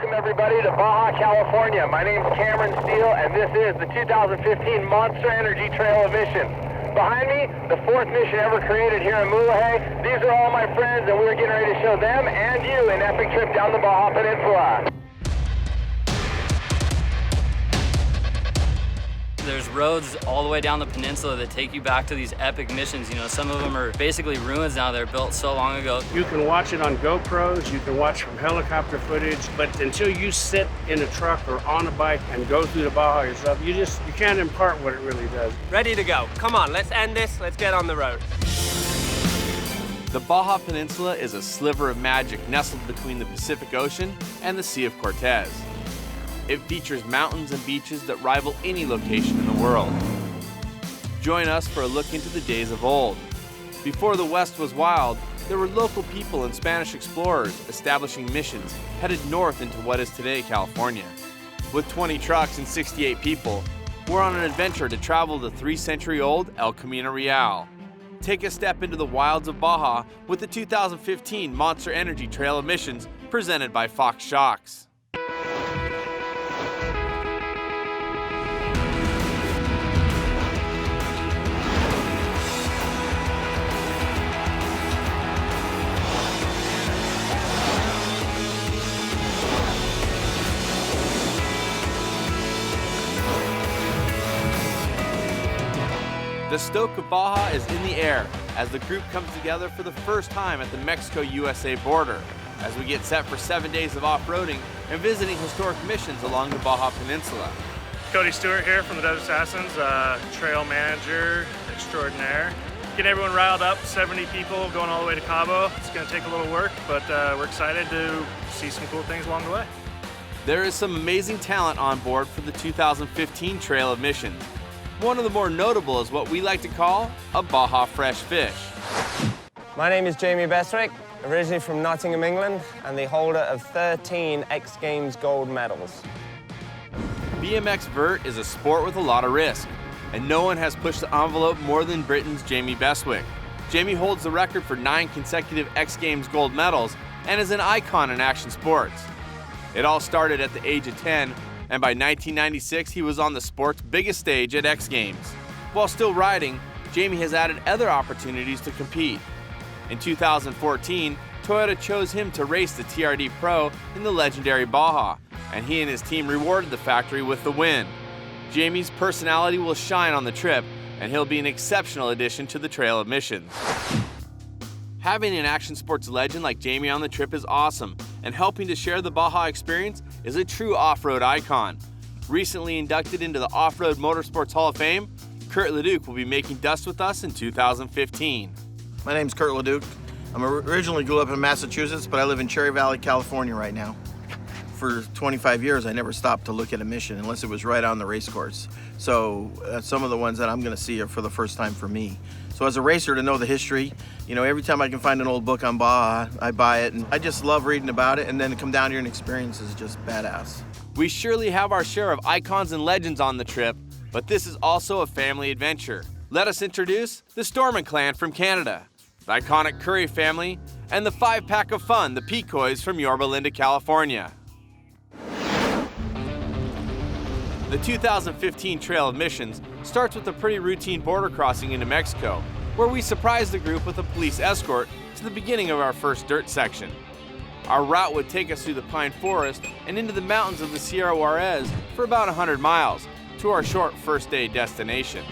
welcome everybody to Baja, California. My name's Cameron Steele, and this is the 2015 Monster Energy Trail of Missions. Behind me, the 4th mission ever created here in Mulahay. These are all my friends, and we're getting ready to show them and you an epic trip down the Baja Peninsula. There's roads all the way down the peninsula that take you back to these epic missions. You know, some of them are basically ruins now. They're built so long ago. You can watch it on GoPros, you can watch from helicopter footage, but until you sit in a truck or on a bike and go through the Baja yourself, you can't impart what it really does. Ready to go. Come on, let's end this. Let's get on the road. The Baja Peninsula is a sliver of magic nestled between the Pacific Ocean and the Sea of Cortez. It features mountains and beaches that rival any location in the world. Join us for a look into the days of old. Before the West was wild, there were local people and Spanish explorers establishing missions headed north into what is today California. With 20 trucks and 68 people, we're on an adventure to travel the 3-century-old El Camino Real. Take a step into the wilds of Baja with the 2015 Monster Energy Trail of Missions presented by Fox Shocks. The stoke of Baja is in the air as the group comes together for the first time at the Mexico-USA border as we get set for 7 days of off-roading and visiting historic missions along the Baja Peninsula. Cody Stewart here from the Desert Assassins, trail manager extraordinaire. Getting everyone riled up, 70 people going all the way to Cabo. It's going to take a little work, but we're excited to see some cool things along the way. There is some amazing talent on board for the 2015 Trail of Missions. One of the more notable is what we like to call a Baja fresh fish. My name is Jamie Beswick, originally from Nottingham, England, and the holder of 13 X Games gold medals. BMX vert is a sport with a lot of risk, and no one has pushed the envelope more than Britain's Jamie Beswick. Jamie holds the record for 9 consecutive X Games gold medals and is an icon in action sports. It all started at the age of 10, and by 1996 he was on the sport's biggest stage at X Games. While still riding, Jamie has added other opportunities to compete. In 2014, Toyota chose him to race the TRD Pro in the legendary Baja, and he and his team rewarded the factory with the win. Jamie's personality will shine on the trip, and he'll be an exceptional addition to the Trail of Missions. Having an action sports legend like Jamie on the trip is awesome, and helping to share the Baja experience is a true off-road icon. Recently inducted into the Off-Road Motorsports Hall of Fame, Kurt Leduc will be making dust with us in 2015. My name's Kurt Leduc. I'm originally grew up in Massachusetts, but I live in Cherry Valley, California right now. For 25 years, I never stopped to look at a mission unless it was right on the race course. So some of the ones that I'm gonna see are for the first time for me. So as a racer, to know the history, you know, every time I can find an old book on Baja, I buy it, and I just love reading about it, and then to come down here and experience is just badass. We surely have our share of icons and legends on the trip, but this is also a family adventure. Let us introduce the Storman clan from Canada, the iconic Curry family, and the 5-pack of fun, the Pecoys from Yorba Linda, California. The 2015 Trail of Missions starts with a pretty routine border crossing into Mexico, where we surprise the group with a police escort to the beginning of our first dirt section. Our route would take us through the pine forest and into the mountains of the Sierra Juarez for about 100 miles to our short first day destination.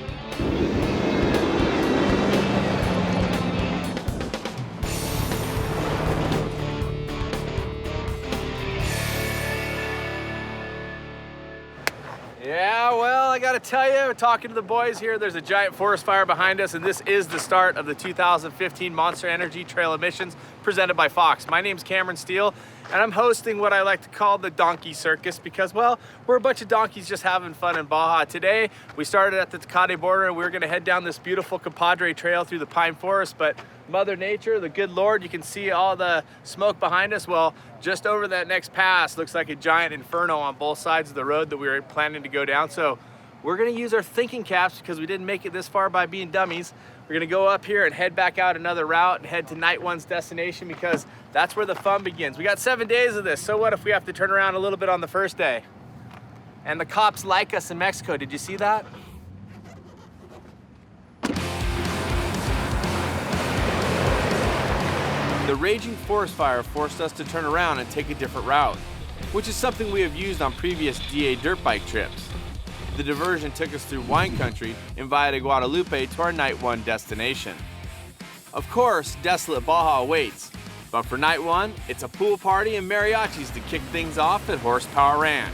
Yeah, well, I gotta tell you, talking to the boys here, there's a giant forest fire behind us, and this is the start of the 2015 Monster Energy Trail of Missions presented by Fox. My name's Cameron Steele, and I'm hosting what I like to call the Donkey Circus because, well, we're a bunch of donkeys just having fun in Baja. Today, we started at the Tecate border, and we were gonna head down this beautiful compadre trail through the pine forest, but Mother Nature, the good Lord, you can see all the smoke behind us. Well, just over that next pass looks like a giant inferno on both sides of the road that we were planning to go down. So we're gonna use our thinking caps because we didn't make it this far by being dummies. We're gonna go up here and head back out another route and head to night one's destination because that's where the fun begins. We got 7 days of this, so what if we have to turn around a little bit on the first day? And the cops like us in Mexico, did you see that? The raging forest fire forced us to turn around and take a different route, which is something we have used on previous DA dirt bike trips. The diversion took us through wine country and via de Guadalupe to our night one destination. Of course, desolate Baja awaits, but for night one, it's a pool party and mariachis to kick things off at Horsepower Ranch.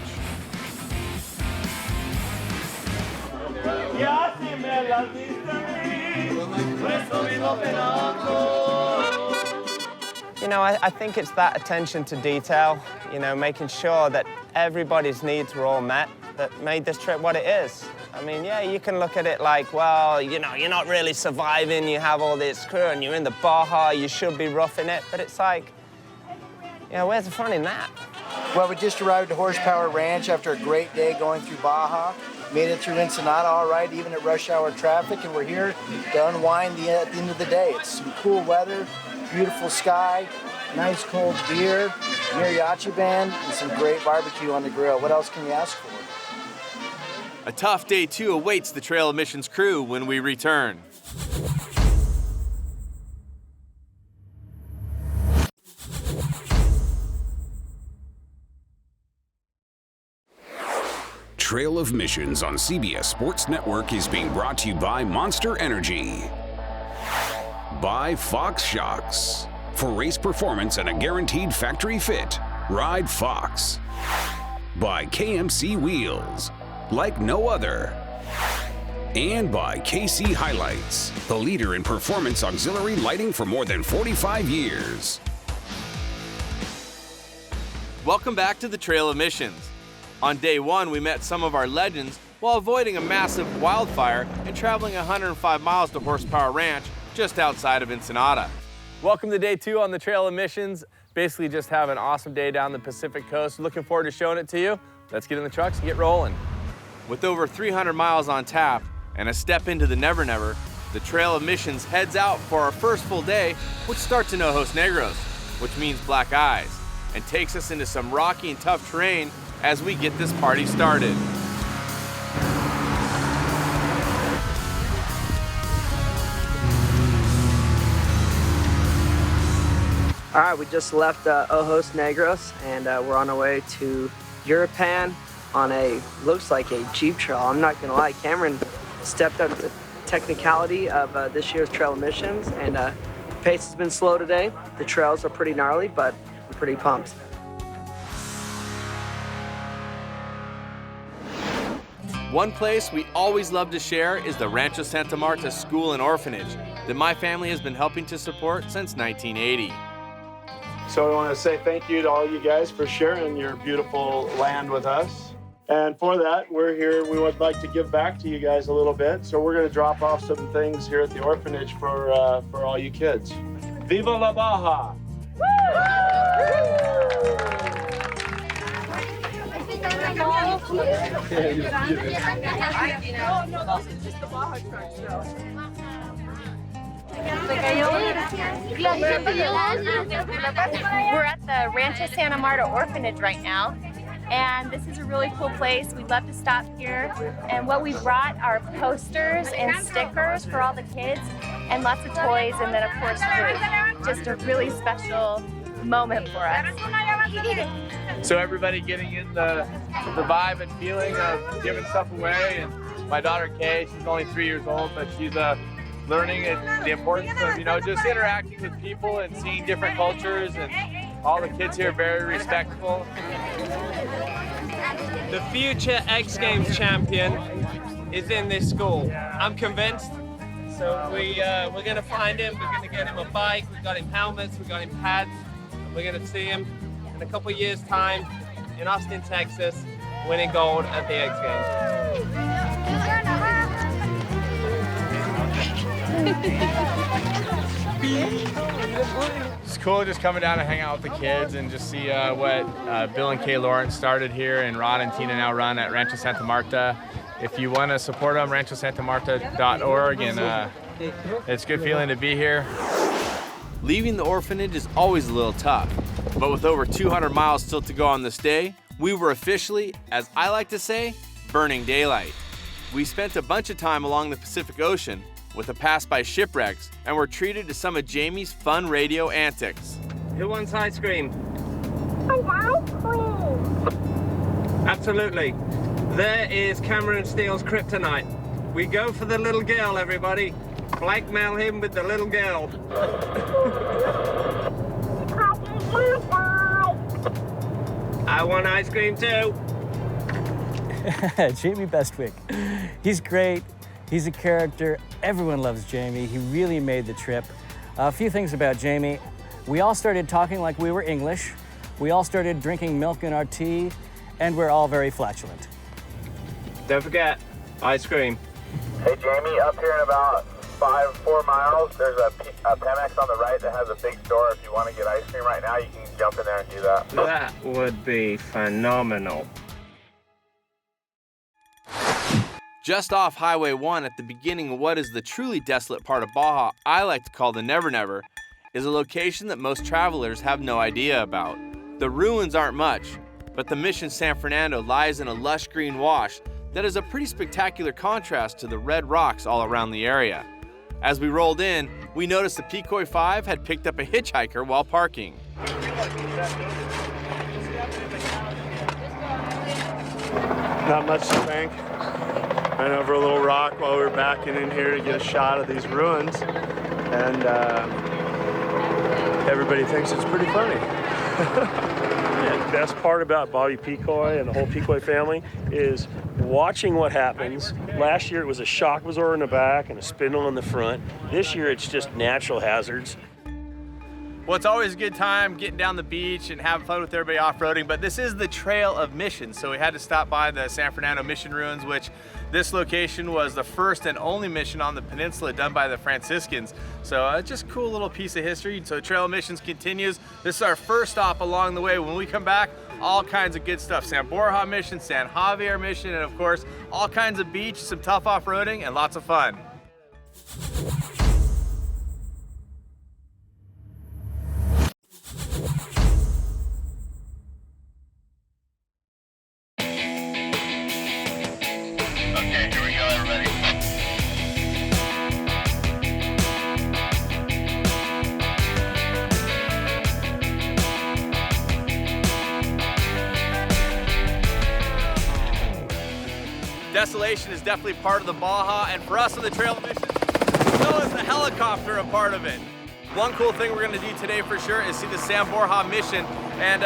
You know, I think it's that attention to detail, you know, making sure that everybody's needs were all met that made this trip what it is. I mean, yeah, you can look at it like, well, you know, you're not really surviving, you have all this crew and you're in the Baja, you should be roughing it, but it's like, you know, where's the fun in that? Well, we just arrived at Horsepower Ranch after a great day going through Baja. Made it through Ensenada all right, even at rush hour traffic, and we're here to unwind at the end of the day. It's some cool weather, beautiful sky, nice cold beer, mariachi band, and some great barbecue on the grill. What else can you ask for? A tough day two awaits the Trail of Missions crew when we return. Trail of Missions on CBS Sports Network is being brought to you by Monster Energy, by Fox Shocks. For race performance and a guaranteed factory fit, ride Fox. By KMC Wheels, like no other. And by KC Highlights, the leader in performance auxiliary lighting for more than 45 years. Welcome back to the Trail of Missions. On day one, we met some of our legends while avoiding a massive wildfire and traveling 105 miles to Horsepower Ranch just outside of Ensenada. Welcome to day two on the Trail of Missions. Basically just have an awesome day down the Pacific coast. Looking forward to showing it to you. Let's get in the trucks and get rolling. With over 300 miles on tap and a step into the Never Never, the Trail of Missions heads out for our first full day, which starts in Ojos Negros, which means black eyes, and takes us into some rocky and tough terrain as we get this party started. All right, we just left Ojos Negros and we're on our way to Europan on looks like a Jeep trail. I'm not gonna lie, Cameron stepped up to the technicality of this year's Trail of Missions, and the pace has been slow today. The trails are pretty gnarly, but I'm pretty pumped. One place we always love to share is the Rancho Santa Marta School and Orphanage that my family has been helping to support since 1980. So I want to say thank you to all you guys for sharing your beautiful land with us. And for that, we're here. We would like to give back to you guys a little bit. So we're going to drop off some things here at the orphanage for all you kids. Viva la Baja! We're at the Rancho Santa Marta Orphanage right now, and this is a really cool place. We'd love to stop here, and what we brought are posters and stickers for all the kids, and lots of toys, and then of course food. Just a really special moment for us. So everybody getting in the vibe and feeling of giving stuff away, and my daughter Kay, she's only 3 years old, but she's learning the importance of, you know, just interacting with people and seeing different cultures, and all the kids here are very respectful. The future X Games champion is in this school. I'm convinced. So we're going to find him. We're going to get him a bike. We've got him helmets. We've got him pads. And we're going to see him in a couple of years' time in Austin, Texas, winning gold at the X Games. It's cool just coming down to hang out with the kids and just see what Bill and Kay Lawrence started here, and Rod and Tina now run at Rancho Santa Marta. if you want to support them, ranchosantamarta.org, and it's a good feeling to be here. Leaving the orphanage is always a little tough, but with over 200 miles still to go on this day, we were officially, as I like to say, burning daylight. We spent a bunch of time along the Pacific Ocean with a pass by shipwrecks and were treated to some of Jamie's fun radio antics. Who wants ice cream? Ice cream. Absolutely. There is Cameron Steele's kryptonite. We go for the little girl, everybody. Blackmail him with the little girl. I want ice cream too. Jamie Bestwick. He's great. He's a character. Everyone loves Jamie. He really made the trip. A few things about Jamie. We all started talking like we were English. We all started drinking milk in our tea, and we're all very flatulent. Don't forget, ice cream. Hey Jamie, up here in about 4 miles, there's a Pemex on the right that has a big store. If you want to get ice cream right now, you can jump in there and do that. That would be phenomenal. Just off Highway 1 at the beginning of what is the truly desolate part of Baja I like to call the Never Never, is a location that most travelers have no idea about. The ruins aren't much, but the Mission San Fernando lies in a lush green wash that is a pretty spectacular contrast to the red rocks all around the area. As we rolled in, we noticed the Picoy 5 had picked up a hitchhiker while parking. Not much to thank. Ran over a little rock while we were backing in here to get a shot of these ruins, and everybody thinks it's pretty funny. The best part about Bobby Picoy and the whole Picoy family is watching what happens. Last year it was a shock absorber in the back and a spindle in the front. This year it's just natural hazards. Well, it's always a good time getting down the beach and having fun with everybody off-roading, but this is the Trail of Missions, so we had to stop by the San Fernando Mission Ruins, which this location was the first and only mission on the peninsula done by the Franciscans. So just a cool little piece of history. So Trail of Missions continues. This is our first stop along the way. When we come back, all kinds of good stuff. San Borja Mission, San Javier Mission, and of course, all kinds of beach, some tough off-roading, and lots of fun. Desolation is definitely part of the Baja, and for us on the Trail of Missions, so is the helicopter a part of it. One cool thing we're going to do today for sure is see the San Borja Mission and,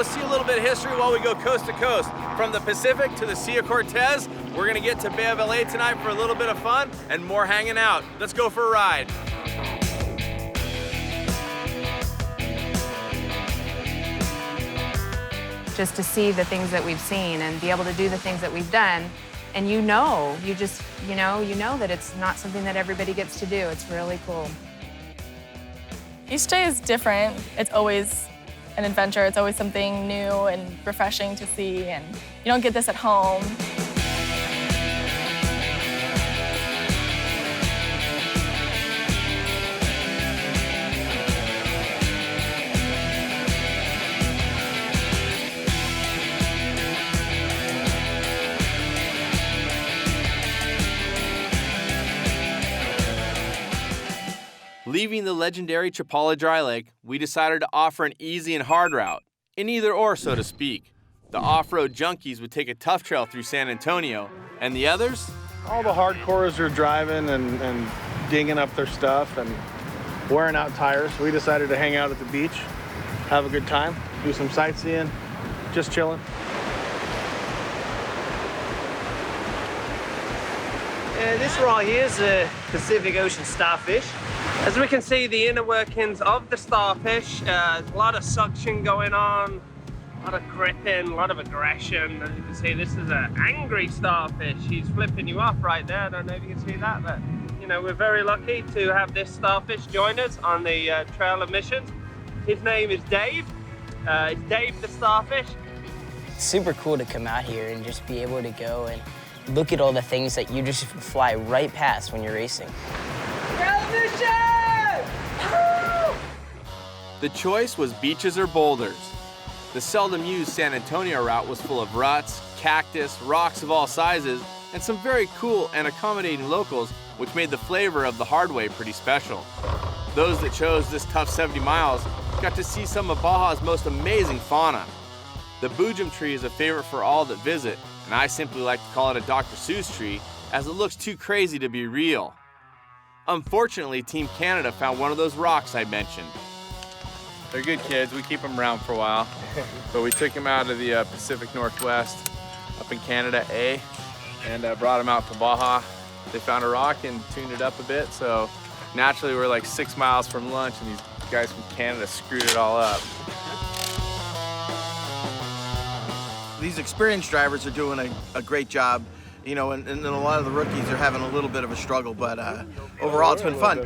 see a little bit of history while we go coast to coast. From the Pacific to the Sea of Cortez, we're going to get to Bay of LA tonight for a little bit of fun and more hanging out. Let's go for a ride. Just to see the things that we've seen and be able to do the things that we've done. And you know that it's not something that everybody gets to do. It's really cool. Each day is different. It's always an adventure. It's always something new and refreshing to see, and you don't get this at home. Leaving the legendary Chapala Dry Lake, we decided to offer an easy and hard route, an either or, so to speak. The off-road junkies would take a tough trail through San Antonio, and the others? All the hardcores are driving and digging up their stuff and wearing out tires. We decided to hang out at the beach, have a good time, do some sightseeing, just chilling. This right here is a Pacific Ocean starfish. As we can see, the inner workings of the starfish, a lot of suction going on, a lot of gripping, a lot of aggression. As you can see, this is an angry starfish. He's flipping you off right there. I don't know if you can see that, but we're very lucky to have this starfish join us on the Trail of Missions. His name is Dave. It's Dave the starfish. It's super cool to come out here and just be able to go and look at all the things that you just fly right past when you're racing. The choice was beaches or boulders. The seldom used San Antonio route was full of ruts, cactus, rocks of all sizes, and some very cool and accommodating locals, which made the flavor of the hard way pretty special. Those that chose this tough 70 miles got to see some of Baja's most amazing fauna. The boojum tree is a favorite for all that visit, and I simply like to call it a Dr. Seuss tree, as it looks too crazy to be real. Unfortunately, Team Canada found one of those rocks I mentioned. They're good kids. We keep them around for a while. But we took them out of the Pacific Northwest up in Canada, and brought them out to Baja. They found a rock and tuned it up a bit, so naturally we're like 6 miles from lunch, and these guys from Canada screwed it all up. These experienced drivers are doing a great job, you know, and a lot of the rookies are having a little bit of a struggle, but overall it's been fun.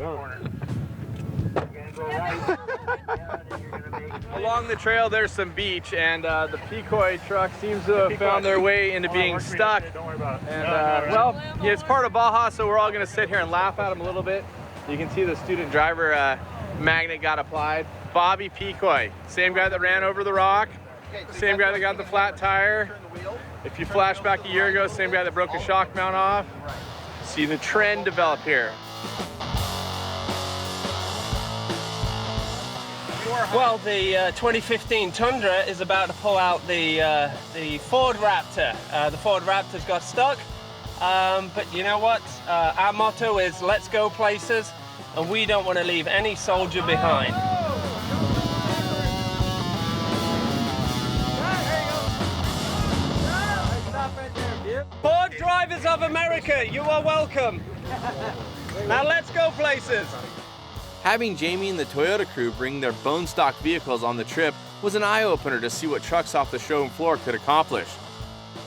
Along the trail there's some beach, and the Pecoy truck seems to have found their way into being stuck. And well, yeah, it's part of Baja, so we're all gonna sit here and laugh at them a little bit. You can see the student driver magnet got applied. Bobby Pecoy, same guy that ran over the rock, same guy that got the flat tire. If you flash back a year ago, same guy that broke the shock mount off. See the trend develop here. Well, the 2015 Tundra is about to pull out the Ford Raptor. The Ford Raptor's got stuck, but you know what? Our motto is let's go places, and we don't want to leave any soldier behind. Ford drivers of America, you are welcome. Now let's go places. Having Jamie and the Toyota crew bring their bone stock vehicles on the trip was an eye-opener to see what trucks off the showroom floor could accomplish,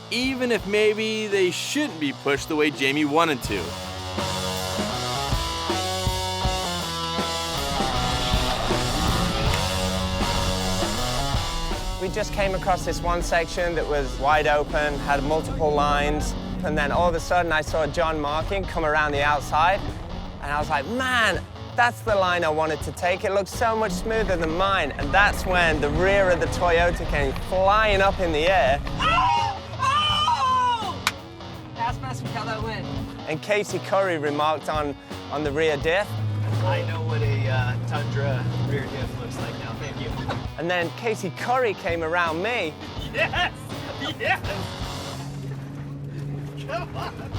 even if maybe they shouldn't be pushed the way Jamie wanted to. We just came across this one section that was wide open, had multiple lines, and then all of a sudden I saw John Markin come around the outside, and I was like, man, that's the line I wanted to take. It looks so much smoother than mine. And that's when the rear of the Toyota came flying up in the air. Ask Master how that went. And Casey Curry remarked on the rear diff. I know what a Tundra rear diff looks like now, thank you. And then Casey Curry came around me. Yes! Yes! Come on!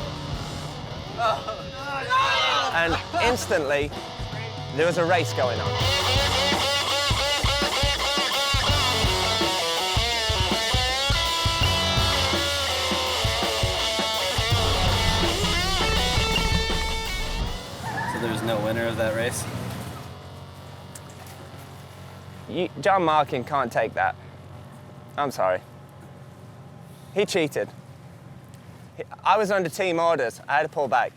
Oh. And instantly, there was a race going on. So there's no winner of that race? John Markin can't take that. I'm sorry. He cheated. I was under team orders. I had to pull back.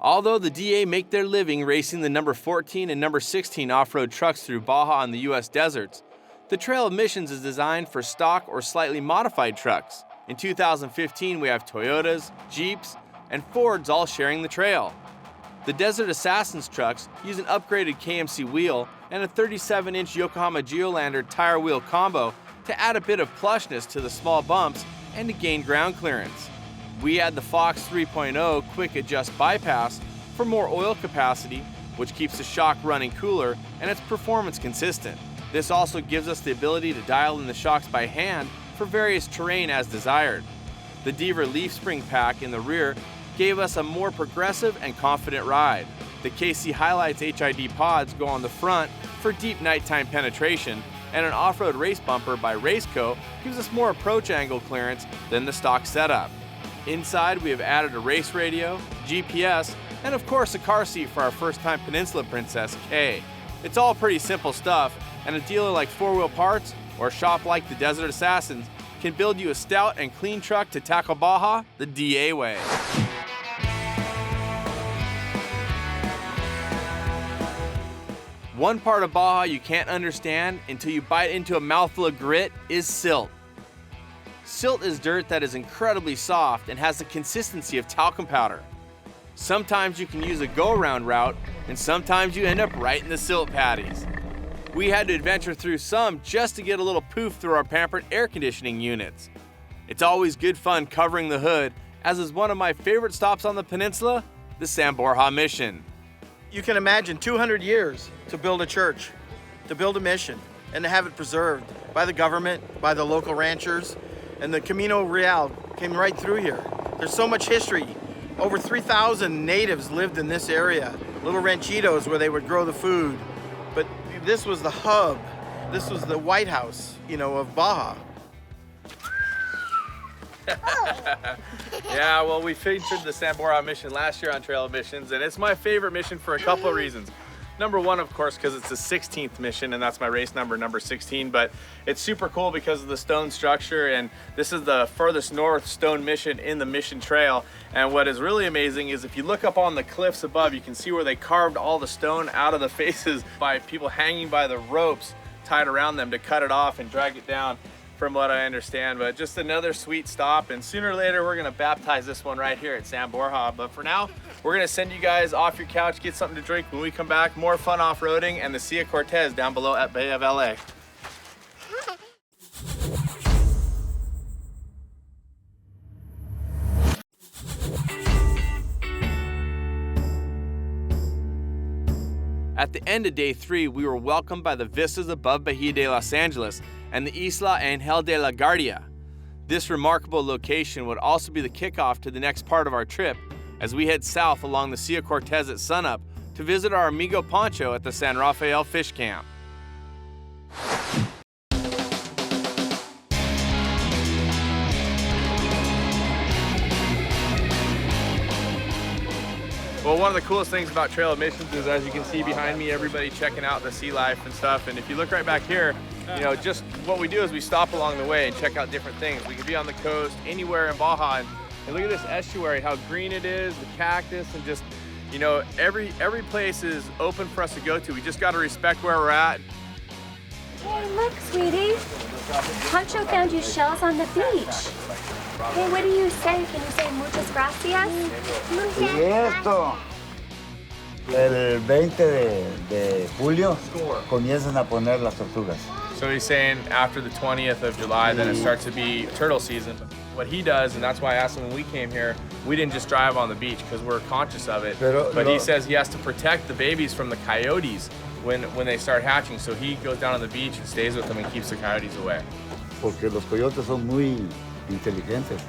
Although the DA make their living racing the number 14 and number 16 off-road trucks through Baja and the U.S. deserts, the Trail of Missions is designed for stock or slightly modified trucks. In 2015, we have Toyotas, Jeeps, and Fords all sharing the trail. The Desert Assassins trucks use an upgraded KMC wheel and a 37-inch Yokohama Geolander tire wheel combo to add a bit of plushness to the small bumps and to gain ground clearance. We add the Fox 3.0 Quick Adjust Bypass for more oil capacity, which keeps the shock running cooler and its performance consistent. This also gives us the ability to dial in the shocks by hand for various terrain as desired. The Deaver Leaf Spring Pack in the rear gave us a more progressive and confident ride. The KC Highlights HID pods go on the front for deep nighttime penetration, and an off-road race bumper by Raceco gives us more approach angle clearance than the stock setup. Inside, we have added a race radio, GPS, and of course a car seat for our first-time Peninsula Princess, Kay. It's all pretty simple stuff, and a dealer like 4-Wheel Parts or a shop like the Desert Assassins can build you a stout and clean truck to tackle Baja the DA way. One part of Baja you can't understand until you bite into a mouthful of grit is silt. Silt is dirt that is incredibly soft and has the consistency of talcum powder. Sometimes you can use a go-around route, and sometimes you end up right in the silt patties. We had to adventure through some just to get a little poof through our pampered air conditioning units. It's always good fun covering the hood, as is one of my favorite stops on the peninsula, the San Borja Mission. You can imagine 200 years to build a church, to build a mission, and to have it preserved by the government, by the local ranchers, and the Camino Real came right through here. There's so much history. Over 3,000 natives lived in this area, little ranchitos where they would grow the food. But this was the hub. This was the White House, of Baja. Yeah, well, we featured the San Borja mission last year on Trail of Missions, and it's my favorite mission for a couple of reasons. Number one, of course, because it's the 16th mission, and that's my race number 16, but it's super cool because of the stone structure, and this is the furthest north stone mission in the mission trail. And what is really amazing is if you look up on the cliffs above, you can see where they carved all the stone out of the faces by people hanging by the ropes tied around them to cut it off and drag it down, from what I understand. But just another sweet stop, and sooner or later we're gonna baptize this one right here at San Borja. But for now, we're gonna send you guys off your couch, get something to drink. When we come back, more fun off-roading and the Sea of Cortez down below at Bay of LA. At the end of day 3, we were welcomed by the vistas above Bahia de Los Angeles and the Isla Angel de la Guardia. This remarkable location would also be the kickoff to the next part of our trip as we head south along the Sea of Cortez at sunup to visit our amigo Pancho at the San Rafael Fish Camp. Well, one of the coolest things about Trail of Missions is, as you can see behind me, everybody checking out the sea life and stuff. And if you look right back here, just what we do is we stop along the way and check out different things. We could be on the coast, anywhere in Baja, and look at this estuary, how green it is, the cactus, and just, every place is open for us to go to. We just got to respect where we're at. Hey, look, sweetie. Pancho found you shells on the beach. Hey, what do you say? Can you say muchas gracias? Y esto, el 20 de julio, comienzan a poner las tortugas. So he's saying after the 20th of July, then it starts to be turtle season. What he does, and that's why I asked him when we came here, we didn't just drive on the beach because we're conscious of it, but he says he has to protect the babies from the coyotes when they start hatching. So he goes down on the beach and stays with them and keeps the coyotes away. Porque los coyotes son muy inteligentes.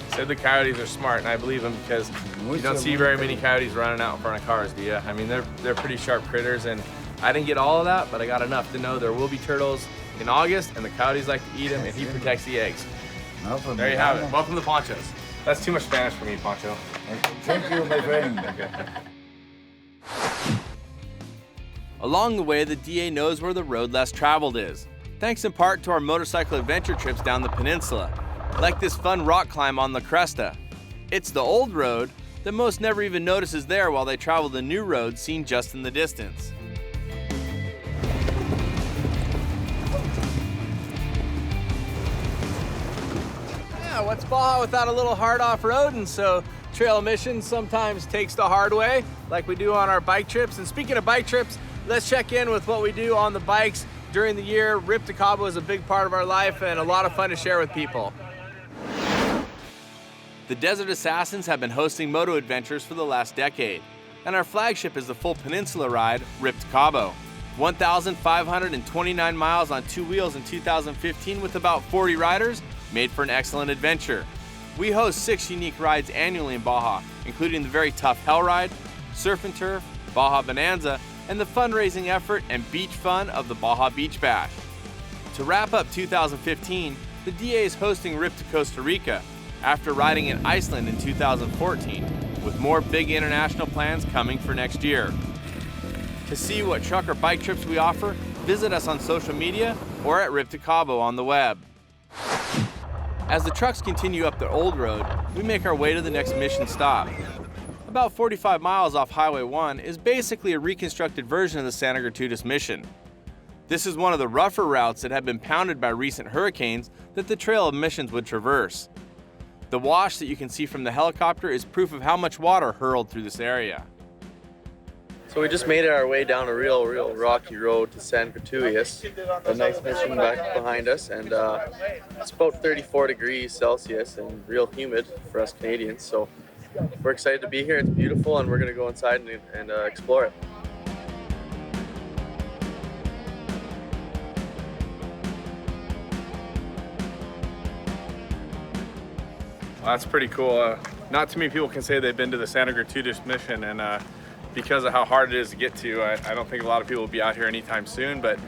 Said the coyotes are smart, and I believe him because you don't see very many coyotes running out in front of cars, do you? I mean, they're pretty sharp critters, and I didn't get all of that, but I got enough to know there will be turtles in August, and the coyotes like to eat them, and he protects the eggs. There you have it. Welcome to Ponchos. That's too much Spanish for me, Pancho. Thank you, my friend. Okay. Along the way, the DA knows where the road less traveled is, thanks in part to our motorcycle adventure trips down the peninsula, like this fun rock climb on La Cresta. It's the old road that most never even notices there while they travel the new road seen just in the distance. Yeah, what's Baja without a little hard off-roading? So Trail of Missions sometimes takes the hard way, like we do on our bike trips. And speaking of bike trips, let's check in with what we do on the bikes during the year. Rip to Cabo is a big part of our life and a lot of fun to share with people. The Desert Assassins have been hosting moto adventures for the last decade, and our flagship is the full peninsula ride, Rip to Cabo. 1,529 miles on 2 wheels in 2015 with about 40 riders, made for an excellent adventure. We host 6 unique rides annually in Baja, including the very tough Hell Ride, Surf and Turf, Baja Bonanza, and the fundraising effort and beach fun of the Baja Beach Bash. To wrap up 2015, the DA is hosting Rip to Costa Rica, after riding in Iceland in 2014, with more big international plans coming for next year. To see what truck or bike trips we offer, visit us on social media or at Rip to Cabo on the web. As the trucks continue up the old road, we make our way to the next mission stop. About 45 miles off Highway 1 is basically a reconstructed version of the Santa Gertrudis mission. This is one of the rougher routes that have been pounded by recent hurricanes that the Trail of Missions would traverse. The wash that you can see from the helicopter is proof of how much water hurled through this area. So we just made our way down a real rocky road to San Gratuitous, a nice mission back behind us, and it's about 34 degrees Celsius and real humid for us Canadians. So we're excited to be here. It's beautiful, and we're going to go inside and explore it. Well, that's pretty cool. Not too many people can say they've been to the Santa Gratuitous mission, and because of how hard it is to get to, I don't think a lot of people will be out here anytime soon, but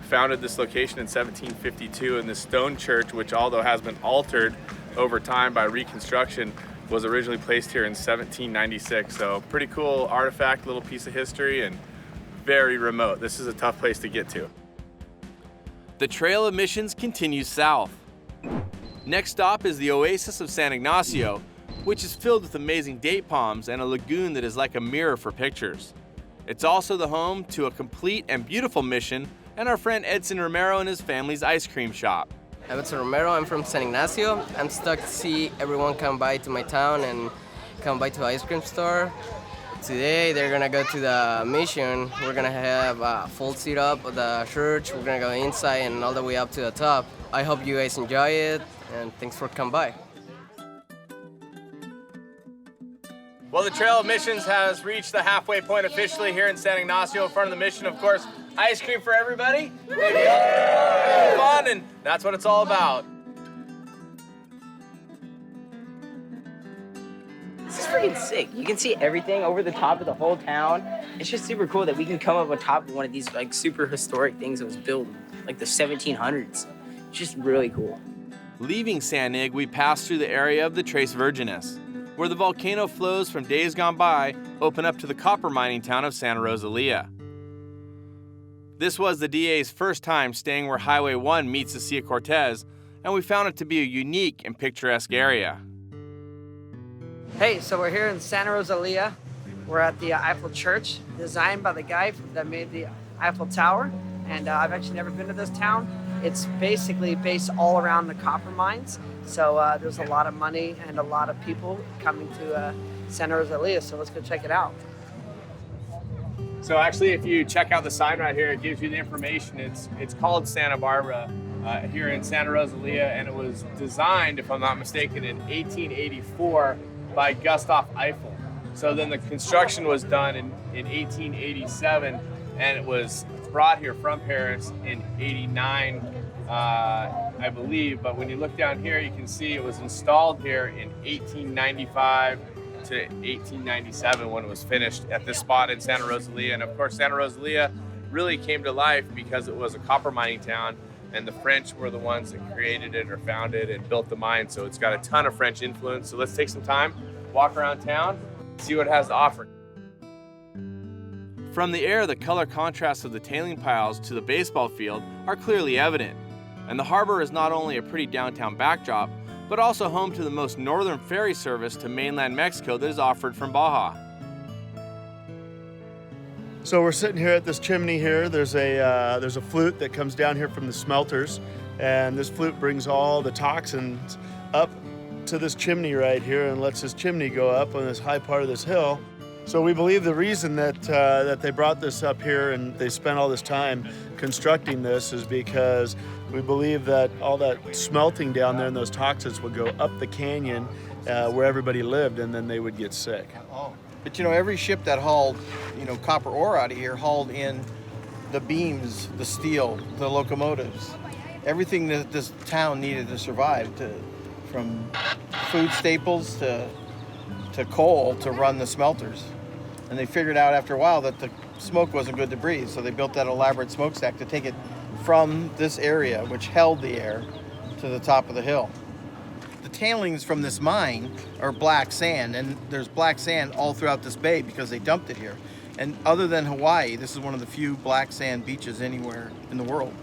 founded this location in 1752, and this stone church, which although has been altered over time by reconstruction, was originally placed here in 1796. So pretty cool artifact, little piece of history, and very remote. This is a tough place to get to. The Trail of Missions continues south. Next stop is the Oasis of San Ignacio, which is filled with amazing date palms and a lagoon that is like a mirror for pictures. It's also the home to a complete and beautiful mission and our friend Edson Romero and his family's ice cream shop. I'm Edson Romero, I'm from San Ignacio. I'm stuck to see everyone come by to my town and come by to the ice cream store. Today they're gonna go to the mission. We're gonna have a full seat up of the church. We're gonna go inside and all the way up to the top. I hope you guys enjoy it, and thanks for coming by. Well, the Trail of Missions has reached the halfway point officially here in San Ignacio in front of the mission. Of course, ice cream for everybody, maybe fun, and that's what it's all about. This is freaking sick. You can see everything over the top of the whole town. It's just super cool that we can come up on top of one of these like super historic things that was built in like the 1700s. It's just really cool. Leaving San Ig, we pass through the area of the Tres Virgenes, where the volcano flows from days gone by open up to the copper mining town of Santa Rosalia. This was the DA's first time staying where Highway 1 meets the Sea of Cortez, and we found it to be a unique and picturesque area. Hey, so we're here in Santa Rosalia. We're at the Eiffel Church, designed by the guy that made the Eiffel Tower. And I've actually never been to this town. It's basically based all around the copper mines. So there's a lot of money and a lot of people coming to Santa Rosalia. So let's go check it out. So actually, if you check out the sign right here, it gives you the information. It's called Santa Barbara here in Santa Rosalia, and it was designed, if I'm not mistaken, in 1884 by Gustav Eiffel. So then the construction was done in 1887, and it was brought here from Paris in 89, I believe. But when you look down here, you can see it was installed here in 1895 to 1897 when it was finished at this spot in Santa Rosalia. And of course, Santa Rosalia really came to life because it was a copper mining town, and the French were the ones that created it or founded and built the mine. So it's got a ton of French influence. So let's take some time, walk around town, see what it has to offer. From the air, the color contrasts of the tailing piles to the baseball field are clearly evident. And the harbor is not only a pretty downtown backdrop, but also home to the most northern ferry service to mainland Mexico that is offered from Baja. So we're sitting here at this chimney here. There's a flute that comes down here from the smelters, and this flute brings all the toxins up to this chimney right here and lets this chimney go up on this high part of this hill. So we believe the reason that they brought this up here and they spent all this time constructing this is because we believe that all that smelting down there and those toxins would go up the canyon where everybody lived, and then they would get sick. But you know, every ship that hauled, copper ore out of here hauled in the beams, the steel, the locomotives, everything that this town needed to survive, from food staples to coal to run the smelters. And they figured out after a while that the smoke wasn't good to breathe, so they built that elaborate smokestack to take it from this area, which held the air, to the top of the hill. The tailings from this mine are black sand, and there's black sand all throughout this bay because they dumped it here. And other than Hawaii, this is one of the few black sand beaches anywhere in the world.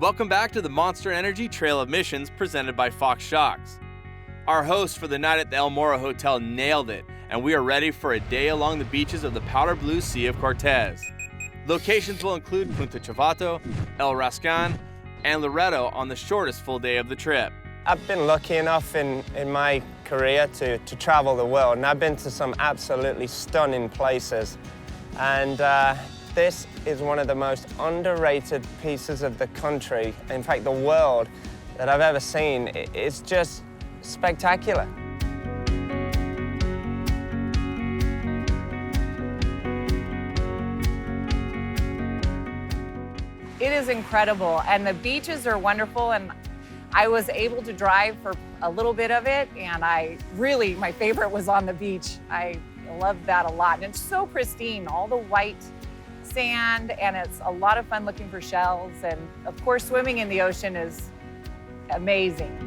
Welcome back to the Monster Energy Trail of Missions presented by Fox Shocks. Our host for the night at the El Moro Hotel nailed it, and we are ready for a day along the beaches of the powder blue Sea of Cortez. Locations will include Punta Chavato, El Rascan, and Loreto on the shortest full day of the trip. I've been lucky enough in my career to travel the world, and I've been to some absolutely stunning places. And this is one of the most underrated pieces of the country, in fact the world, that I've ever seen. It's just spectacular. It is incredible, and the beaches are wonderful, and I was able to drive for a little bit of it, and my favorite was on the beach. I love that a lot, and it's so pristine, all the white sand, and it's a lot of fun looking for shells, and of course swimming in the ocean is amazing.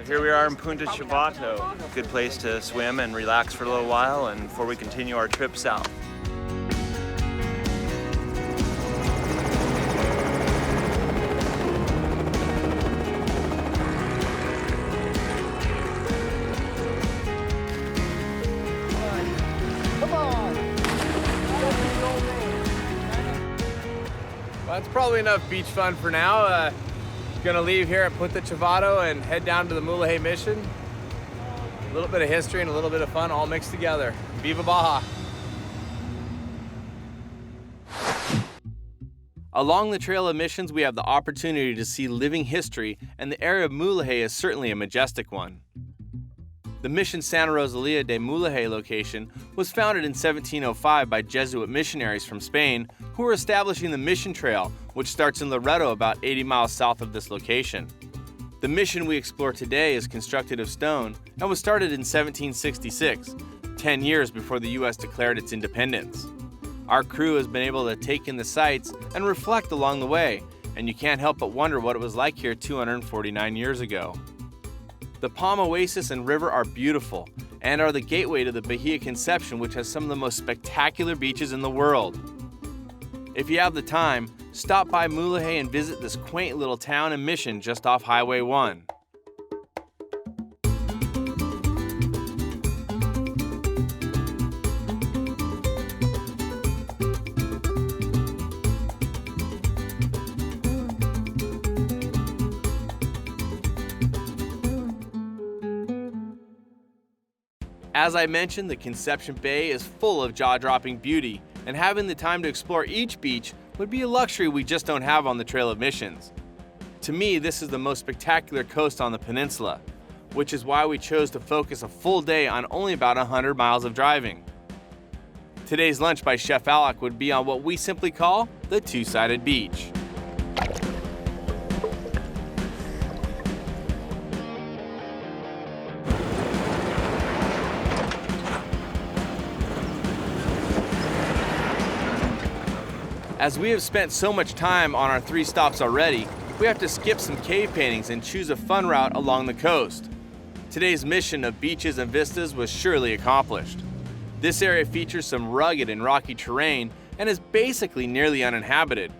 Here we are in Punta Chavato, good place to swim and relax for a little while and before we continue our trip south. Well, that's probably enough beach fun for now. Gonna leave here at Punta Chavato and head down to the Mulahey Mission. A little bit of history and a little bit of fun all mixed together. Viva Baja! Along the Trail of Missions, we have the opportunity to see living history, and the area of Mulahey is certainly a majestic one. The Mission Santa Rosalia de Mulahey location was founded in 1705 by Jesuit missionaries from Spain who were establishing the Mission Trail, which starts in Loreto about 80 miles south of this location. The mission we explore today is constructed of stone and was started in 1766, 10 years before the U.S. declared its independence. Our crew has been able to take in the sights and reflect along the way, and you can't help but wonder what it was like here 249 years ago. The Palm Oasis and river are beautiful and are the gateway to the Bahia Conception, which has some of the most spectacular beaches in the world. If you have the time, stop by Mulahey and visit this quaint little town and mission just off Highway 1. As I mentioned, the Conception Bay is full of jaw-dropping beauty, and having the time to explore each beach would be a luxury we just don't have on the Trail of Missions. To me, this is the most spectacular coast on the peninsula, which is why we chose to focus a full day on only about 100 miles of driving. Today's lunch by Chef Alec would be on what we simply call the two-sided beach. As we have spent so much time on our 3 stops already, we have to skip some cave paintings and choose a fun route along the coast. Today's mission of beaches and vistas was surely accomplished. This area features some rugged and rocky terrain and is basically nearly uninhabited,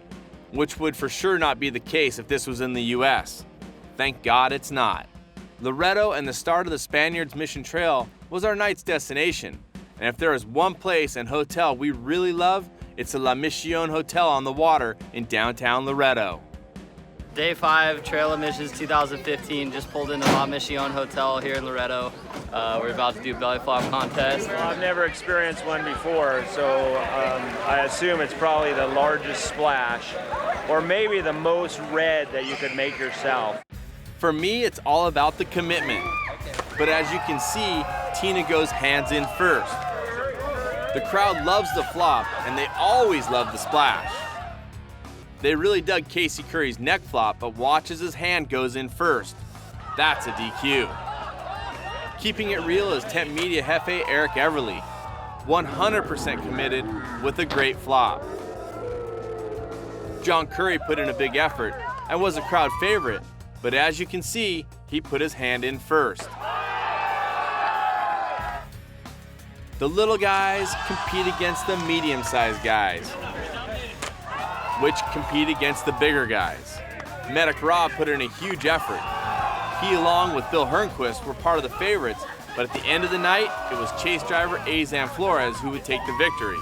which would for sure not be the case if this was in the US. Thank God it's not. Loreto and the start of the Spaniards Mission Trail was our night's destination, and if there is one place and hotel we really love, it's the La Mission Hotel on the water in downtown Loreto. Day 5, Trail of Missions 2015, just pulled into La Mission Hotel here in Loreto. We're about to do belly flop contest. Well, I've never experienced one before, so I assume it's probably the largest splash, or maybe the most red that you could make yourself. For me, it's all about the commitment. But as you can see, Tina goes hands in first. The crowd loves the flop, and they always love the splash. They really dug Casey Curry's neck flop, but watch as his hand goes in first. That's a DQ. Keeping it real is Temp Media Jefe Eric Everly, 100% committed with a great flop. John Curry put in a big effort and was a crowd favorite, but as you can see, he put his hand in first. The little guys compete against the medium-sized guys, which compete against the bigger guys. Medic Rob put in a huge effort. He, along with Bill Hernquist, were part of the favorites, but at the end of the night, it was chase driver Azam Flores who would take the victory.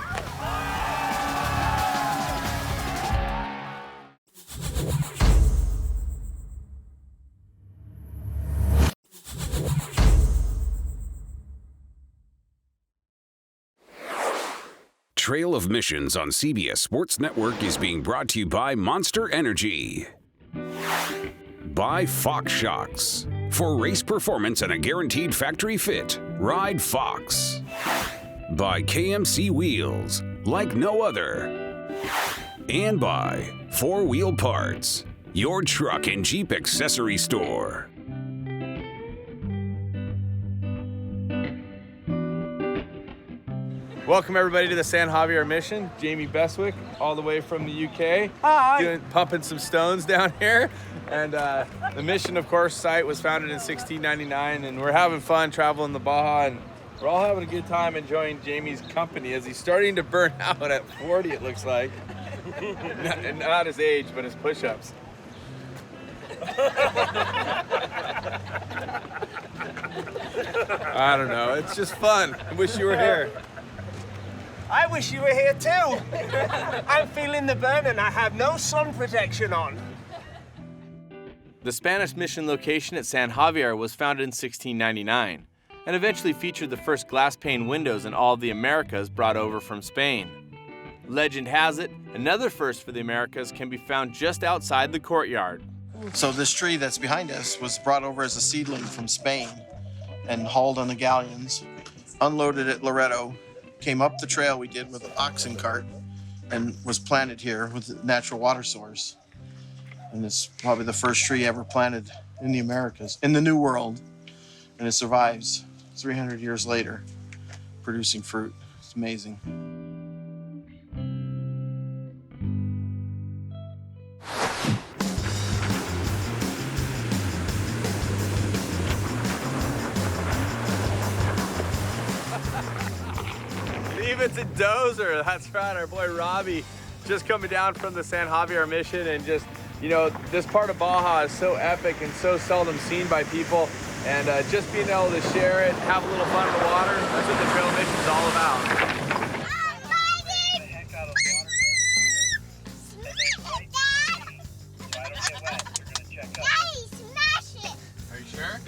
Trail of Missions on CBS Sports Network is being brought to you by Monster Energy. By Fox Shocks. For race performance and a guaranteed factory fit, ride Fox. By KMC Wheels, like no other. And by 4 Wheel Parts, your truck and Jeep accessory store. Welcome everybody to the San Javier mission. Jamie Beswick, all the way from the UK. Hi. Pumping some stones down here. And the mission, of course, site was founded in 1699, and we're having fun traveling the Baja, and we're all having a good time enjoying Jamie's company as he's starting to burn out at 40, it looks like. Not his age, but his push-ups. I don't know, it's just fun. I wish you were here. I wish you were here too. I'm feeling the burn and I have no sun protection on. The Spanish mission location at San Javier was founded in 1699 and eventually featured the first glass pane windows in all of the Americas brought over from Spain. Legend has it, another first for the Americas can be found just outside the courtyard. So this tree that's behind us was brought over as a seedling from Spain and hauled on the galleons, unloaded at Loreto, came up the trail we did with an oxen cart, and was planted here with a natural water source. And it's probably the first tree ever planted in the Americas, in the New World. And it survives 300 years later, producing fruit. It's amazing. It's a dozer. That's right, our boy Robbie just coming down from the San Javier mission, and just, you know, this part of Baja is so epic and so seldom seen by people, and just being able to share it, have a little fun in the water, that's what the trail mission is all about. Are you sure?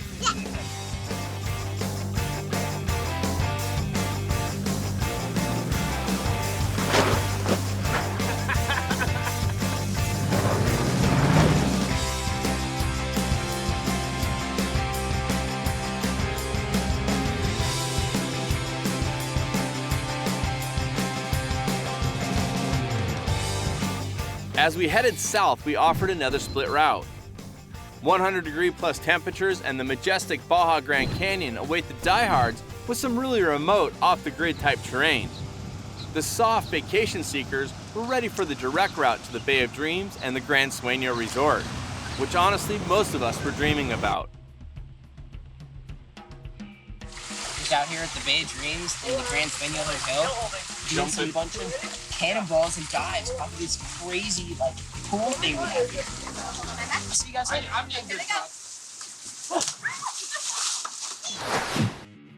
As we headed south, we offered another split route. 100-degree plus temperatures and the majestic Baja Grand Canyon await the diehards with some really remote, off-the-grid type terrain. The soft vacation seekers were ready for the direct route to the Bay of Dreams and the Gran Sueño Resort, which honestly most of us were dreaming about. Just out here at the Bay of Dreams in the Gran Sueño Hotel, doing some bunch of cannonballs and dives off of this crazy like pool thing we have here. See you guys later.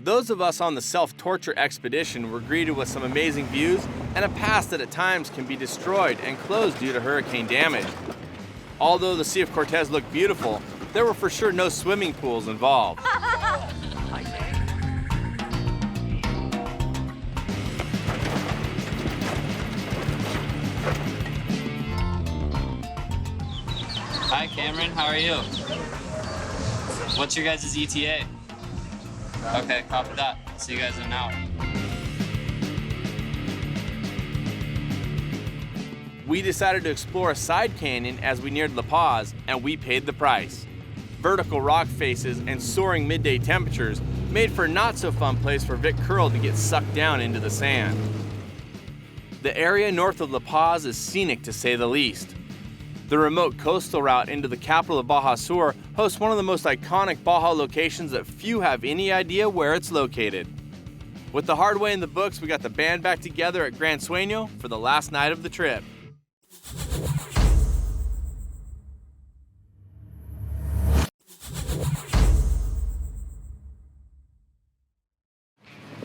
Those of us on the self-torture expedition were greeted with some amazing views and a pass that at times can be destroyed and closed due to hurricane damage. Although the Sea of Cortez looked beautiful, there were for sure no swimming pools involved. Hi Cameron, how are you? What's your guys' ETA? Okay, copy that. See you guys in an hour. We decided to explore a side canyon as we neared La Paz, and we paid the price. Vertical rock faces and soaring midday temperatures made for a not-so-fun place for Vic Curl to get sucked down into the sand. The area north of La Paz is scenic to say the least. The remote coastal route into the capital of Baja Sur hosts one of the most iconic Baja locations that few have any idea where it's located. With the hard way in the books, we got the band back together at Gran Sueño for the last night of the trip.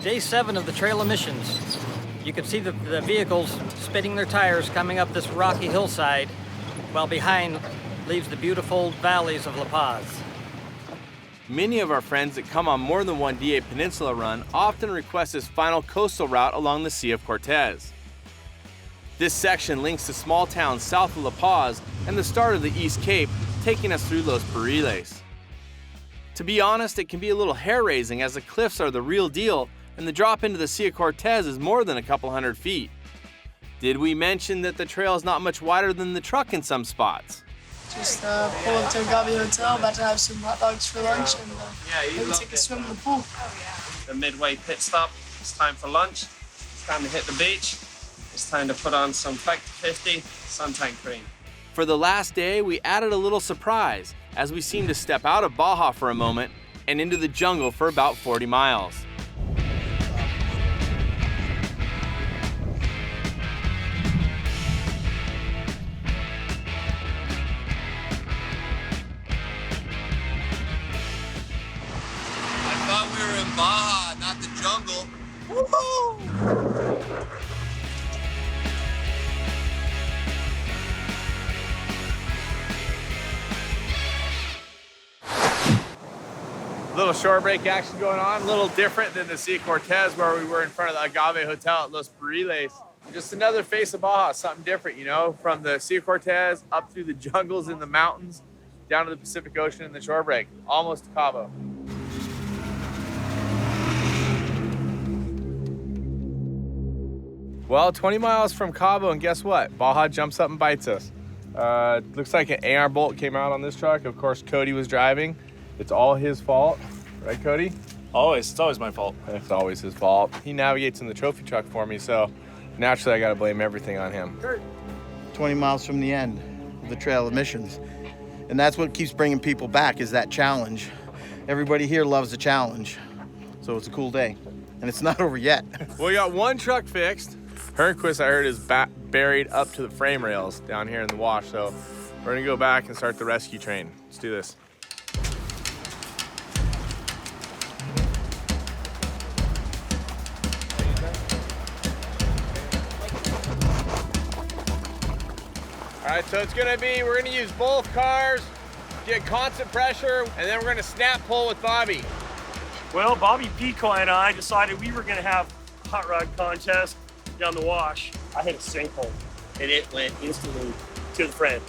Day 7 of the trail of missions. You can see the vehicles spinning their tires coming up this rocky hillside, while behind leaves the beautiful valleys of La Paz. Many of our friends that come on more than one DA Peninsula run often request this final coastal route along the Sea of Cortez. This section links to small towns south of La Paz and the start of the East Cape, taking us through Los Puriles. To be honest, it can be a little hair-raising as the cliffs are the real deal and the drop into the Sea of Cortez is more than a couple hundred feet. Did we mention that the trail is not much wider than the truck in some spots? Just pull up to Cabo Hotel, about to have some hot dogs for lunch, and maybe take a swim in the pool. The midway pit stop. It's time for lunch. It's time to hit the beach. It's time to put on some Factor 50 suntan cream. For the last day, we added a little surprise as we seemed to step out of Baja for a moment and into the jungle for about 40 miles. Baja, not the jungle. Woohoo! Little shore break action going on, a little different than the Sea of Cortez where we were in front of the Agave Hotel at Los Puriles. Just another face of Baja, something different, you know, from the Sea of Cortez up through the jungles and the mountains, down to the Pacific Ocean and the shore break, almost to Cabo. Well, 20 miles from Cabo, and guess what? Baja jumps up and bites us. Looks like an AR bolt came out on this truck. Of course, Cody was driving. It's all his fault, right, Cody? Always. It's always my fault. It's always his fault. He navigates in the trophy truck for me, so naturally I gotta blame everything on him. 20 miles from the end of the trail of missions. And that's what keeps bringing people back, is that challenge. Everybody here loves a challenge. So it's a cool day. And it's not over yet. Well, we got one truck fixed. Hernquist, I heard, is buried up to the frame rails down here in the wash, so we're gonna go back and start the rescue train. Let's do this. All right, so we're gonna use both cars, get constant pressure, and then we're gonna snap pull with Bobby. Well, Bobby Picoy and I decided we were gonna have a hot rod contest down the wash. I hit a sinkhole and it went instantly to the friend.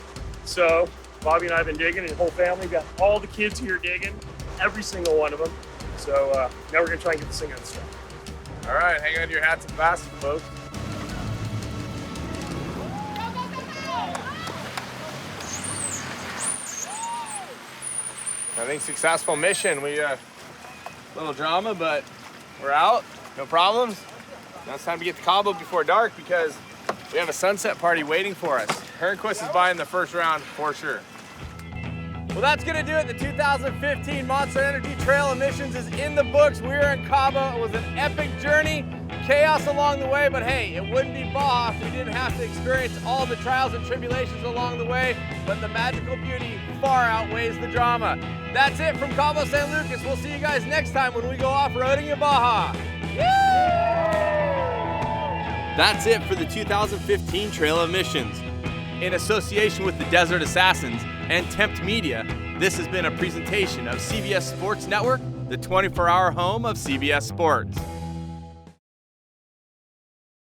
So Bobby and I have been digging, and the whole family, got all the kids here digging, every single one of them. So now we're gonna try and get this thing unstuck. All right, hang on to your hats and fasten, folks. I think successful mission. We little drama, but we're out, no problems. Now it's time to get to Cabo before dark because we have a sunset party waiting for us. Hernquist is buying the first round for sure. Well, that's gonna do it. The 2015 Monster Energy Trail of Missions is in the books. We were in Cabo. It was an epic journey. Chaos along the way, but hey, it wouldn't be Baja if we didn't have to experience all the trials and tribulations along the way, but the magical beauty far outweighs the drama. That's it from Cabo San Lucas. We'll see you guys next time when we go off-roading in Baja. That's it for the 2015 Trail of Missions. In association with the Desert Assassins and Tempt Media, this has been a presentation of CBS Sports Network, the 24-hour home of CBS Sports.